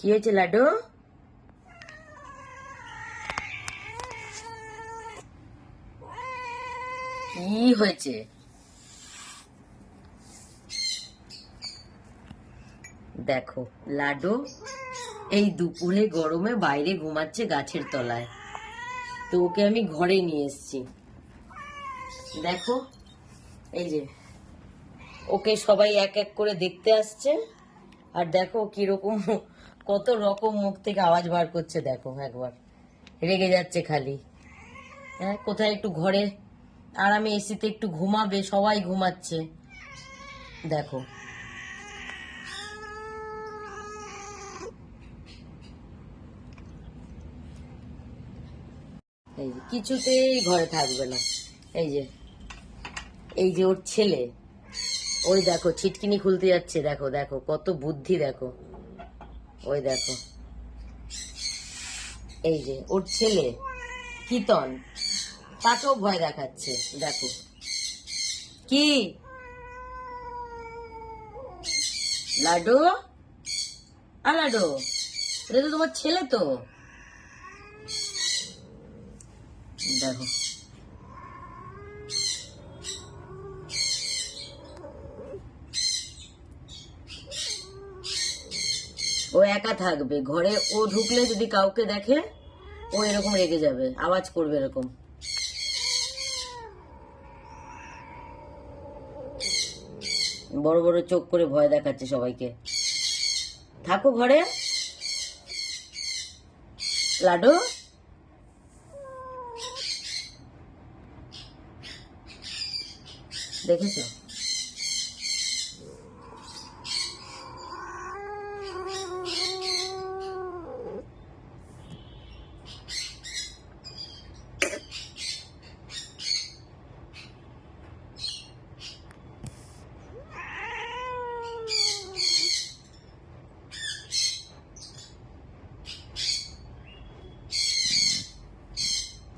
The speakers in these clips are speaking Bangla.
কি হয়েছে লাড্ডু? কি হয়েছে? দেখো লাড্ডু এই দুপুরে গরমে বাইরে ঘুমাচ্ছে গাছের তলায়, তো ওকে আমি ঘরে নিয়ে এসেছি। দেখো এই যে ওকে সবাই এক এক করে দেখতে আসছে, আর দেখো কিরকম কত রকম মুখ থেকে আওয়াজ বার করছে। দেখো একবার রেগে যাচ্ছে খালি। হ্যাঁ, কোথায় একটু ঘরে আরামে এসিতে একটু ঘুমাবে, সবাই ঘুমাচ্ছে। দেখো এই যে কিছুতেই ঘরে থাকবে না। এই যে এই যে ওর ছেলে, ওই দেখো ছিটকিনি খুলতে যাচ্ছে। দেখো দেখো কত বুদ্ধি, দেখো ওই দেখো। এই যে ওর ছেলে কিতন, তাকেও ভয় দেখাচ্ছে। দেখো কি লাড্ডু, লাড্ডু এটা তো তোমার ছেলে তো। দেখো ও একা থাকবে ঘরে, ও ঢুকলে যদি কাউকে দেখে ও এরকম রেগে যাবে, আওয়াজ করবে এরকম। বড় বড় চোখ করে ভয় দেখাচ্ছে সবাইকে। থাকো ঘরে লাড্ডু। দেখেছো?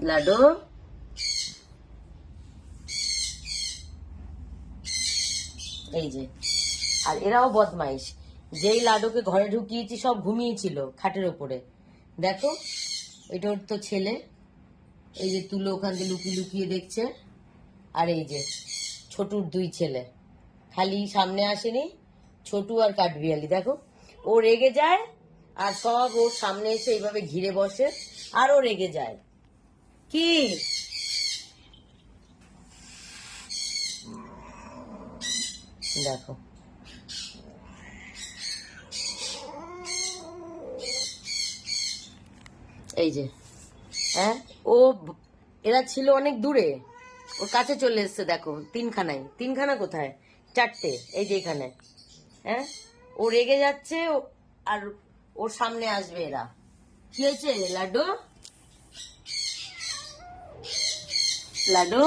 লাড্ডু এই যে, আর এরাও বদমাইশ। যেই লাড্ডুকে ঘরে ঢুকিয়েছি সব ঘুমিয়েছিল খাটের ওপরে। দেখো এটা ওর তো ছেলে, এই যে তুলো ওখান থেকে লুকিয়ে লুকিয়ে দেখছে। আর এই যে ছোটুর দুই ছেলে, খালি সামনে আসেনি, ছোটু আর কাঠবিড়ালি। দেখো ও রেগে যায় আর সব ওর সামনে এসে এইভাবে ঘিরে বসে, আর ও রেগে যায়। কি দেখো এই যে, হ্যাঁ ও এরা ছিল অনেক দূরে, ওর কাছে চলে এসছে। দেখো তিনখানায়, তিনখানা কোথায়, চারটে, এই যে এখানে। হ্যাঁ ও রেগে যাচ্ছে আর ওর সামনে আসবে এরা। কি হয়েছে লাড্ডু? লাড্ডু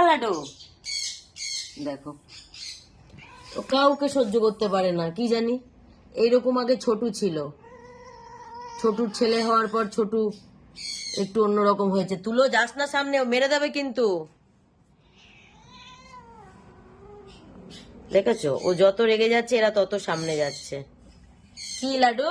লাড্ডু দেখো ও কাউকে সহ্য করতে পারে না, কি জানি। এইরকম আগে ছোটু ছিল, ছোটুর ছেলে হওয়ার পর ছোটু একটু অন্যরকম হয়েছে। তুলো যাস না সামনে, ও মেরে দেবে কিন্তু। দেখেছো ও যত রেগে যাচ্ছে এরা তত সামনে যাচ্ছে। কি লাড্ডু?